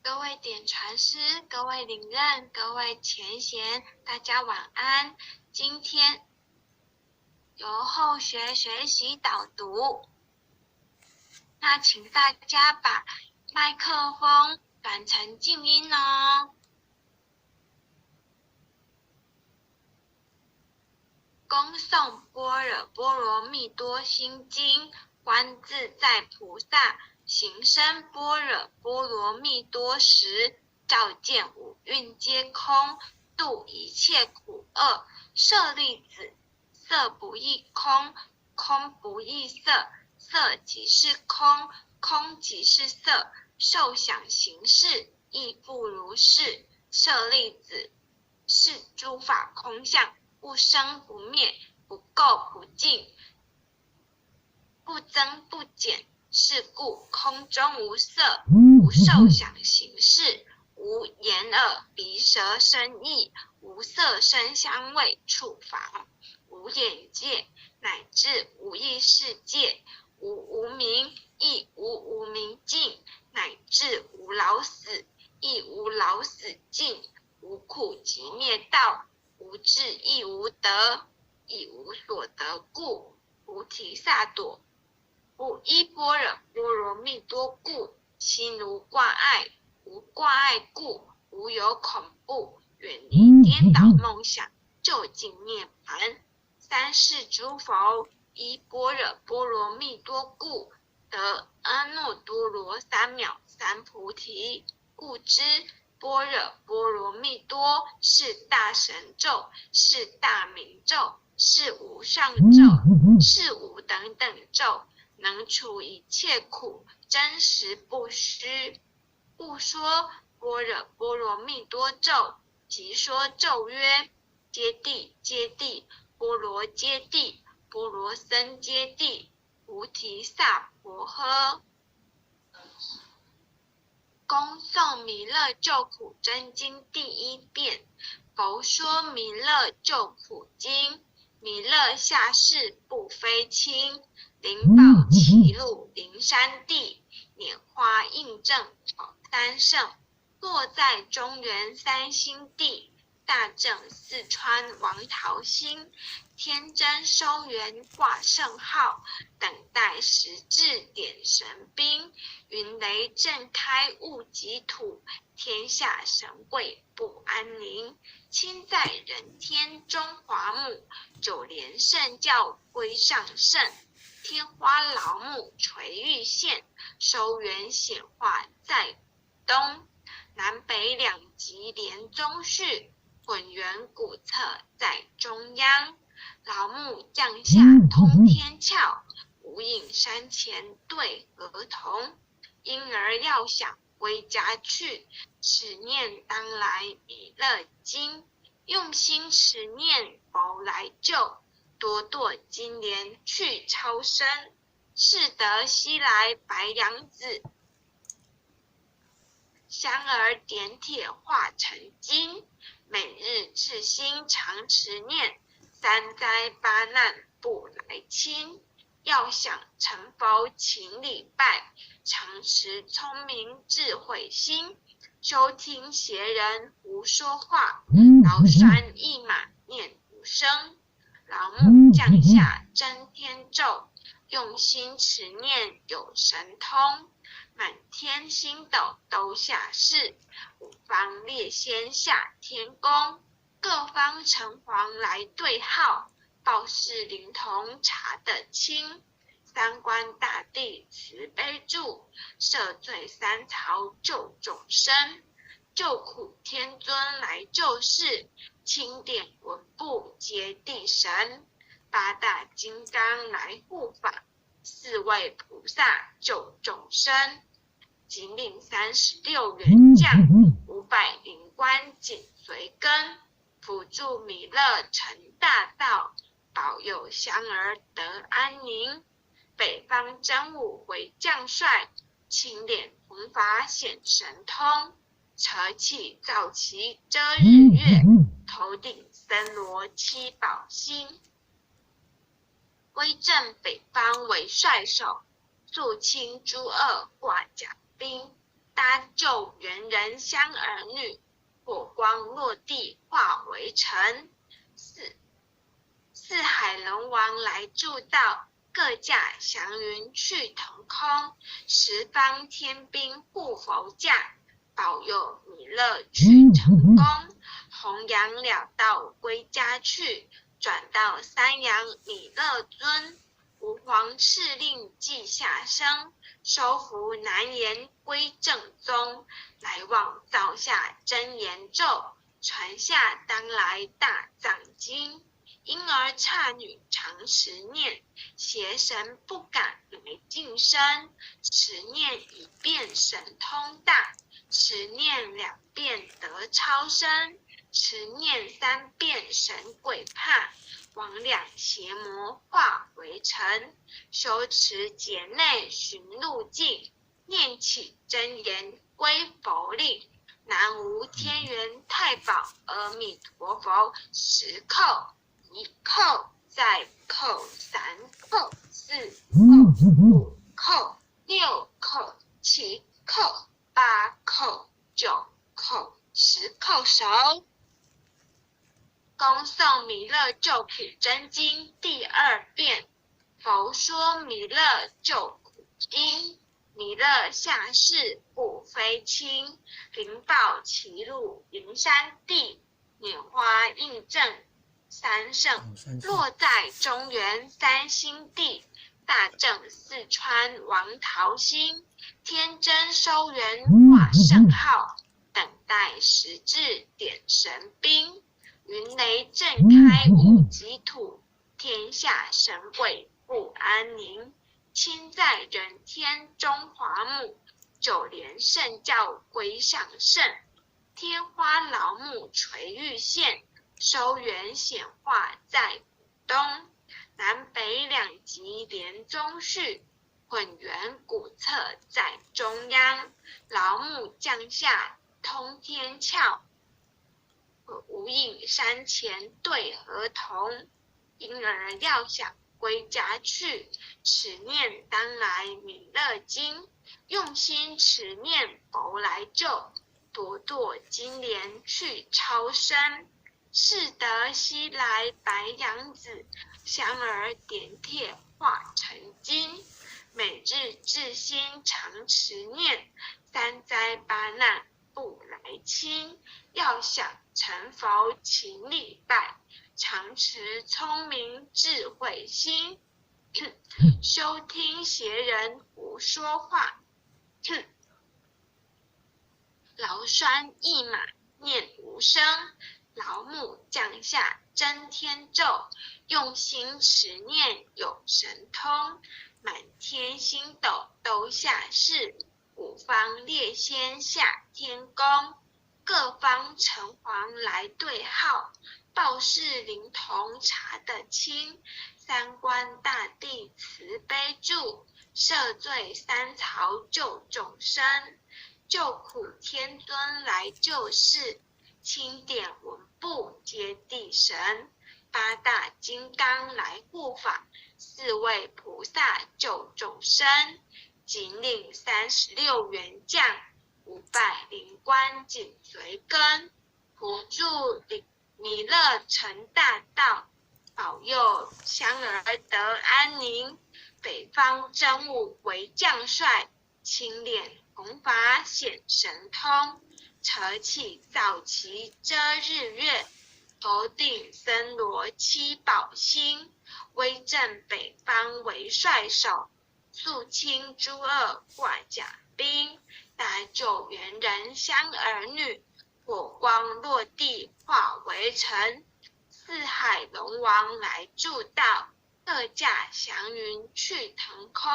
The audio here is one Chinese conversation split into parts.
各位点传师，各位领任，各位前贤，大家晚安。今天由后学学习导读，那请大家把麦克风转成静音哦。恭诵般若波罗蜜多心经，观自在菩萨行深般若波罗蜜多时，照见五蕴皆空，度一切苦厄。舍利子，色不异空，空不异色，色即是空，空即是色，受想行识亦复如是。舍利子，是诸法空相，不生不灭，不垢不净，不增不减。是故空中无色，无受想行识，无眼耳鼻舌身意，无色声香味触法，无眼界，乃至无意识界，无无明，亦无无明尽，乃至无老死，亦无老死尽，无苦集灭道，无智亦无得，亦无所得故，菩提萨埵不依般若波罗蜜多故，心无挂碍，无挂碍故，无有恐怖，远离颠倒梦想，究竟涅槃。三世诸佛依般若波罗蜜多故，得阿耨多罗三藐三菩提。故知般若波罗蜜多是大神咒，是大明咒，是无上咒，是无等等咒，能除一切苦，真实不虚。不说般若波罗蜜多咒，即说咒曰：揭谛揭谛，波罗揭谛，波罗僧揭谛，菩提萨婆诃。恭诵弥勒救苦真经第一遍。佛说弥勒救苦经，弥勒下世不非轻，灵宝齐鲁灵山地，拈花印正草三圣，落在中原三星地，大正四川王桃心，天真收元挂圣号，等待时至点神兵，云雷震开物极土，天下神鬼不安宁。亲在人天中华母，九莲圣教归上圣，天花老母垂玉线，收元显化在东。南北两极连宗序，浑圆古策在中央。老木降下通天窍，无影山前对河童。婴儿要想归家去，持念当来弥勒经。用心持念佛来救，朵朵金莲去超生。是得西来白杨子，香儿点铁化成金。每日至心常持念，三灾八难不来侵。要想成佛请礼拜，常持聪明智慧心。休听邪人胡说话，劳山一马念无声。老木降下真天咒，用心持念有神通。满天星斗都下世，五方列仙下天宫。各方城隍来对号，报事灵童查得清。三官大帝慈悲助，赦罪三曹救众生。救苦天尊来救世，钦点文部接地神。八大金刚来护法，四位菩萨救众生。金令36员将，500灵官紧随跟。辅助弥勒成大道，保佑香儿得安宁。北方真武为将帅，钦点弘法显神通。扯起皂旗遮日月，头顶森罗七宝星。威震北方为帅首，肃清诸恶挂甲兵。搭救猿人香儿女，火光落地化为尘。四海龙王来助道，各驾祥云去腾空。十方天兵护佛驾，保佑弥勒去成功。弘扬了道归家去，转到三阳弥勒尊。吾皇敕令记下生，收服南延归正宗。来往造下真言咒，传下当来大藏经。婴儿刹女常持念，邪神不敢来近身。持念一遍神通大，持念2遍得超生。持念3遍神鬼怕，魍魉邪魔化为尘。修持劫内寻路径，念起真言归佛令。南无天元太保阿弥陀佛，10叩，1叩，再叩，3叩，4叩，5叩，6叩，7叩，8叩，9叩，10叩首。恭诵弥勒救苦真经第2遍。佛说弥勒救苦因，弥勒下世不非轻。灵宝齐入灵山地，拈花印证三圣，落在中原3星地。大正四川王桃心，天真收元挂圣号。等待时至点神兵，云雷震开5极土。天下神鬼不安宁，亲在人天中华母。9连圣教归上圣，天花老母垂玉线。收元显化在浦东，南北2极连宗序。浑圆古策在中央，老母降下通天窍。无影山前对河童。婴儿要想归家去，持念当来弥勒经。用心持念佛来救，朵朵金莲去超生。是得西来白杨子，香儿点铁化成金。每日至心常持念，三灾八难不来侵。要想成佛请礼拜，常持聪明智慧心。休听邪人胡说话，劳栓一马念无声，老母降下真天咒，用心持念有神通，满天星斗都下世，五方列仙下天宫，各方城隍来对号，报事灵童查得清，三官大帝慈悲助，赦罪三曹救众生，救苦天尊来救世，钦点文部接地神，八大金刚来护法，四位菩萨救众生，仅领36员将，500灵官紧随跟，辅助弥勒成大道，保佑香儿得安宁。北方真武为将帅，青脸弘法显神通，扯起早旗遮日月，头顶森罗七宝星，威震北方为帅首，肃清诸恶挂甲兵，打救猿人香儿女，火光落地化为尘，四海龙王来助道，各驾祥云去腾空，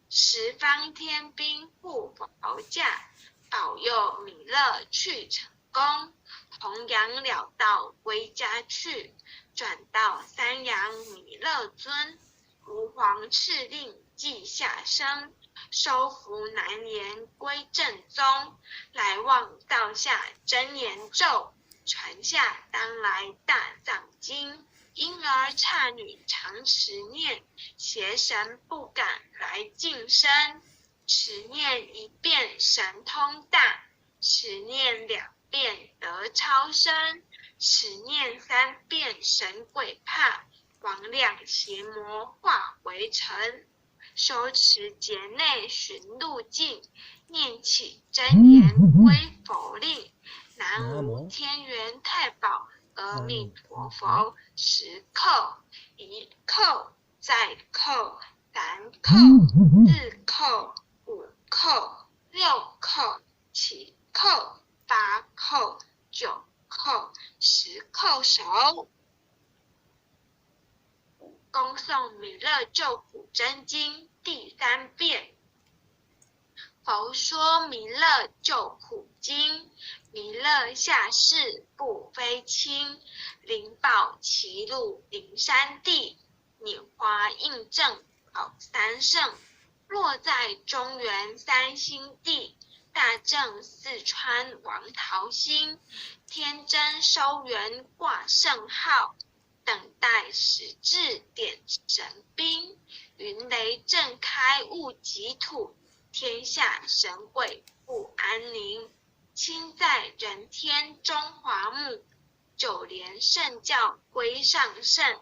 十方天兵护佛驾，保佑弥勒去成功，弘扬了道归家去，转到三阳弥勒尊，吾皇敕令记下生，收服南阎归正宗，来望道下真言咒，传下当来大藏经，婴儿刹女常持念，邪神不敢来近身，持念一遍神通大，持念2遍得超生，持念3遍神鬼怕，魍魉邪魔化为尘，修持劫内寻路径，念起真言归佛令，南无天元太保阿弥陀佛，10叩，1叩，再叩，3叩，4叩，5叩，6叩，7叩，8叩，9叩，10叩首。恭诵弥勒救苦真经第3遍。佛说弥勒救苦经，弥勒下世不非轻，灵宝齐鲁灵山地，拈花印证宝三圣，落在中原三星地，大正四川王桃心，天真收元挂圣号，等待时至点神兵，云雷震开雾极土，天下神鬼不安宁，亲在人天中华母，九莲圣教归上圣，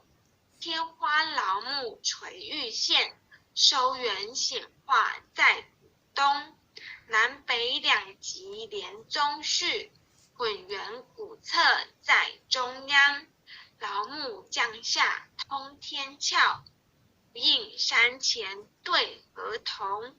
天花老母垂玉线，收元显化在古东，南北两极连宗序，混元古册在中央，老母降下通天窍，应山前对合同，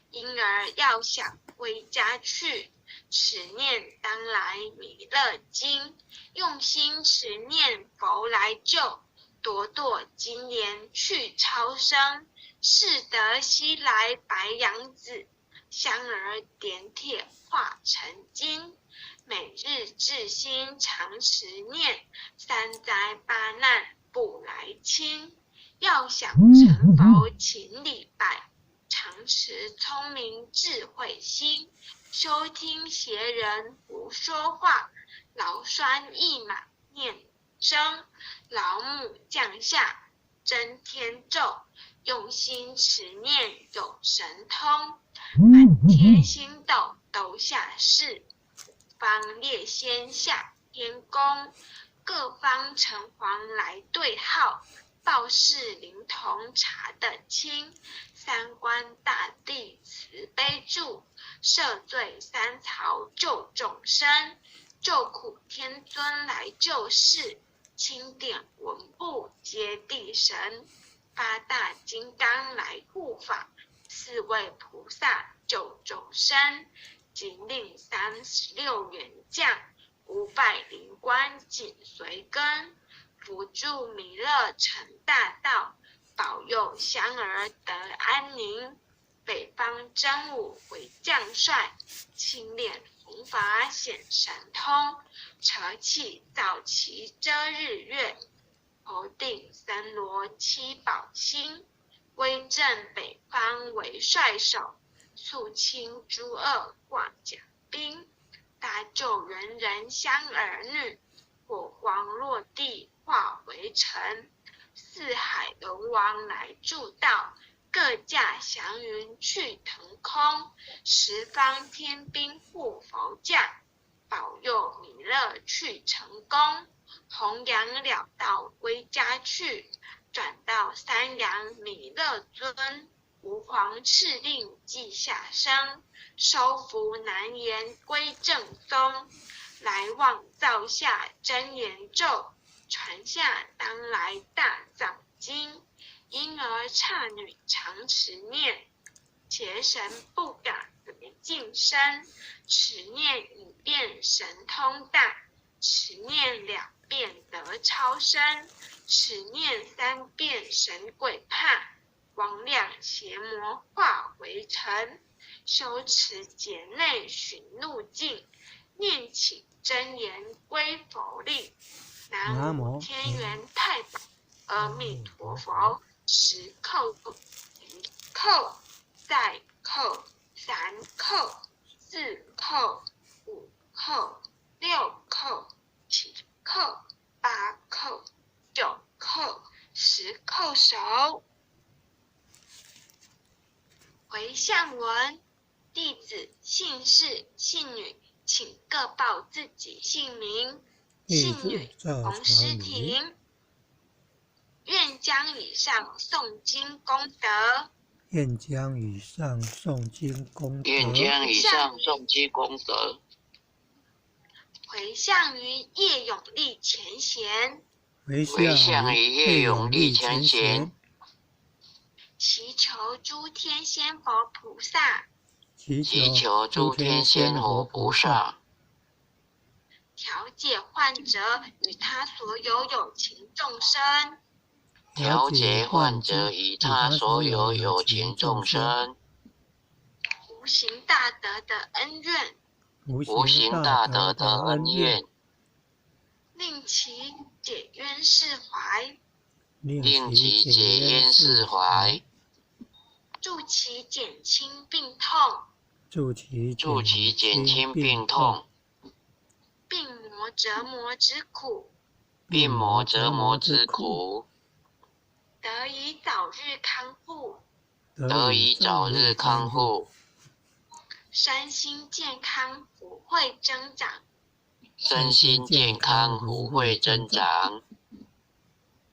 婴儿要想归家去，持念当来弥勒经，用心持念佛来救，朵朵金莲去超生，是得西来白羊子，香儿点铁化成金，每日至心常持念，三灾八难不来侵，要想成佛请礼拜，常持聪明智慧心，收听邪人胡说话，劳栓一马念声，老母降下真天咒，用心持念有神通，满天星斗都下世，方列仙下天宫，各方城隍来对号，报事灵童查得清，三官大帝慈悲助，赦罪三曹救众生，救苦天尊来救世，钦点文部接地神，八大金刚来护法，四位菩萨救众生，仅令36员将500灵官紧随跟，辅助弥勒成大道，保佑香儿得安宁。北方真武为将帅，亲练佛法显神通，扯起早旗遮日月，头顶森罗七宝星，威震北方为帅首，肃清诸恶挂甲兵，搭救人人香儿女，火光落地化为尘。四海龙王来助道，各驾祥云去腾空，十方天兵护佛驾，保佑弥勒去成功。弘扬了道归家去，转到三阳弥勒尊，吾皇敕令记下生，收服难言归正宗。来往造下真言咒，传下当来大藏经。因而刹女常持念，邪神不敢得近身。持念1遍神通大，持念2遍得超生，持念3遍神鬼怕，魍魉邪魔化为尘。修持劫内寻路径，念起真言归佛令。南无天元太保阿弥陀佛。10叩1叩，再叩3叩4叩5叩6叩7叩8叩9叩10叩首。回向文：弟子姓氏、姓女，请各报自己姓名。姓女洪诗婷。愿将以上诵经功德，愿将以上诵经功德，愿将以上诵经功德，回向于叶永历前贤，回向于叶永历前贤，祈求诸天仙佛菩萨，祈求诸天仙佛菩萨，调解患者与他所有有情众生，调解患者与他所有有情众生，无形大德的恩怨，无形大德的恩怨，令其解冤释怀，令其解冤释怀，助其减轻病痛，助其减轻病痛，病魔折磨之苦，病魔折磨之苦，得以早日康复，得以早日康复，身心健康，福慧增长，身心健康，福慧增长。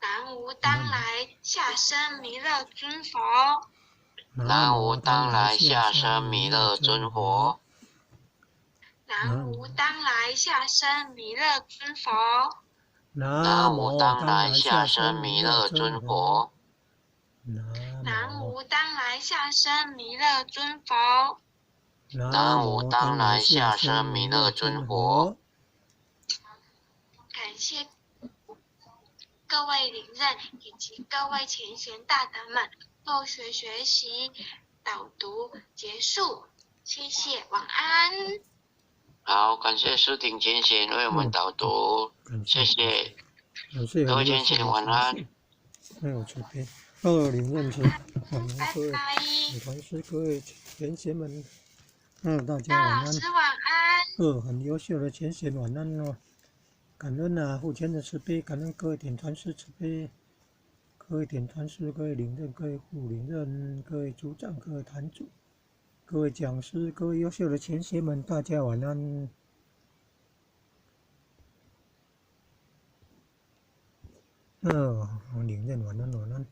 南无当来下生弥勒尊佛，南无当来下生弥勒尊佛，南无当来下生弥勒尊佛，南无当来下生弥勒尊佛，南无当来下生弥勒尊佛，南无当来下生弥勒尊佛。感谢各位领任以及各位前贤大德们，后学学习导读结束，谢谢，晚安。好，感谢诗婷前贤为我们导读，谢谢。各位前贤晚安。还有这边领任前，晚安各位女团师、各位前贤们，大家晚安。老师晚安。很优秀的前贤晚安哦。感恩父亲的慈悲，感恩各位点传师慈悲，各位点传师、各位领任、各位副领任、各位组长、各位坛主、各位讲师、各位优秀的前贤们，大家晚安。领任晚安晚安。